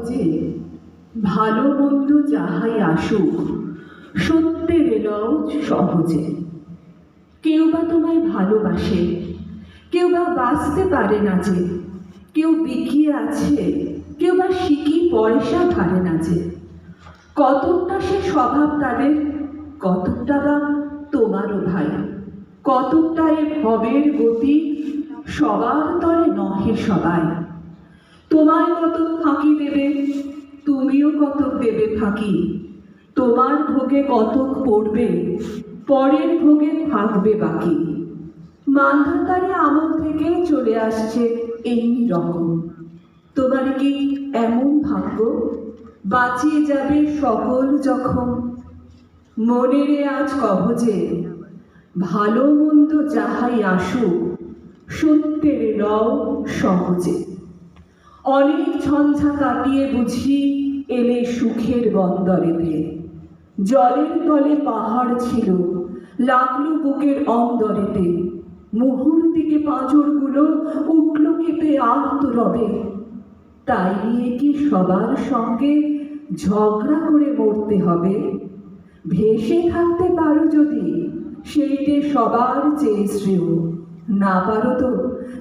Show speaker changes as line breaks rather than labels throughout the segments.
যে ভালো মন্দ যাহাই আসুক, সত্যের এলও সহজে। কেউ বা তোমায় ভালোবাসে, কেউ বা বাঁচতে পারে না যে, কেউ বিকিয়ে আছে, কেউ বা শিখি পয়সা ধারে না যে। কতকটা সে স্বভাব তাদের, কতকটা বা তোমারও ভাই, কতকটা এ ভবের গতি, সবার তরে নহে সবাই। তোমায় কতক ফাঁকি দেবে, তুমিও কতক দেবে ফাঁকি। তোমার ভোগে কতক পড়বে, পরের ভোগে থাকবে বাকি। মান্ধাতারে আমল থেকে চলে আসছে এমনি রকম। তোমার কি এমন ভাগ্য, বাঁচিয়ে যাবে সকল যখন? মনেরে আজ কহ যে ভালো মন্দ যাহাই আসুক, সত্যের লও সহজে। অনেক ঝঞ্ঝা কাটিয়ে বুঝি এলে সুখের বন্দরেতে। জলের তলে পাহাড় ছিল, লাগলো বুকের অন্দরেতে। মুহূর্তিকে পাঁজরগুলো উঠল কেঁপে আর্তরবে। তাই নিয়ে কি সবার সঙ্গে ঝগড়া করে মরতে হবে? ভেসে থাকতে পারো যদি, সেইটে সবার চেয়ে শ্রেয়। না পারো তো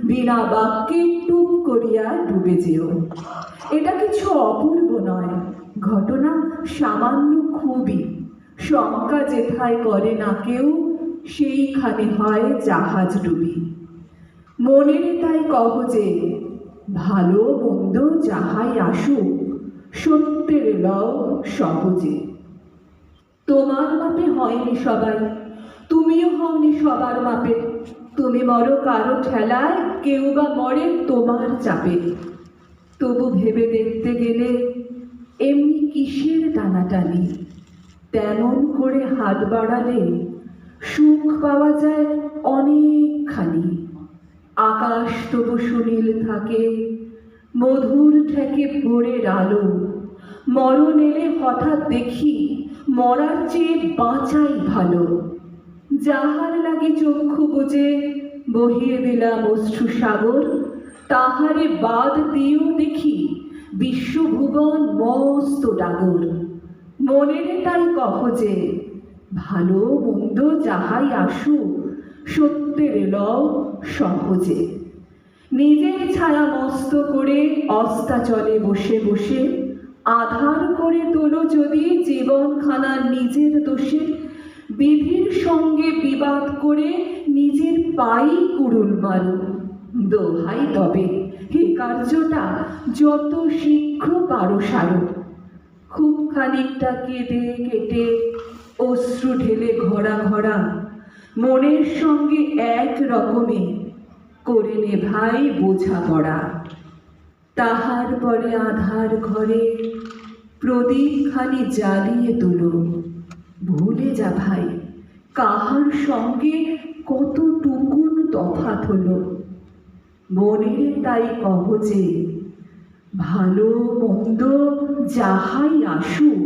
বিনা বাক্যে টুপ করিয়া ডুবে যেও। এটা কিছু অপূর্ব নয়, ঘটনা সামান্য খুবই। শঙ্কা যেথায় করে না কেউ, সেইখানে হয় জাহাজ ডুবি। মনের তাই কহ যে ভালো মন্দ যাহাই আসুক, সত্যের লও সহজে। তোমার মাপে হয়নি সবাই, তুমিও হওনি সবার মাপে। তুমি মরো কারো ঠেলায়, কেউ বা মরে তোমার চাপে। তবু ভেবে দেখতে গেলে এমনি কিসের টানাটানি? তেমন করে হাত বাড়ালে সুখ পাওয়া যায় অনেকখানি। আকাশ তবু সুনীল থাকে, মধুর ঠেকে ভোরের আলো। মরণ এলে হঠাৎ দেখি, মরার চেয়ে বাঁচাই ভালো। যাহার লাগি চক্ষু বুজে বহিয়ে দিলাম অশ্রু সাগর, তাহারে বাদ দিয়েও দেখি বিশ্বভুবন মস্ত ডাগর। মনেরে তাই কহ যে ভালো মন্দ যাহাই আসুক, সত্যের লও সহজে। নিজের ছায়া মস্ত করে অস্তাচলে বসে বসে, আধার করে তোলো যদি জীবনখানা নিজের দোষে। বিধির সঙ্গে বিবাদ করে নিজের পাই কুড়ুল মারো। দোহাই তবে হে কার্যটা যত শীঘ্র পারো সারো। খুব খানিকটা কেঁদে কেটে অশ্রু ঢেলে ঘরা ঘরা, মনের সঙ্গে এক রকমে করে নে ভাই বোঝাপড়া। তাহার পরে আধার ঘরে প্রদীপ খানি জ্বালিয়ে তোলো। ভুলে যা ভাই কাহার সঙ্গে কতটুকুন তফাৎ হলো। মনের তাই কহ যে ভালো মন্দ যাহাই আসুক,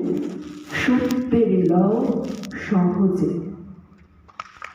সত্যের লও সহজে।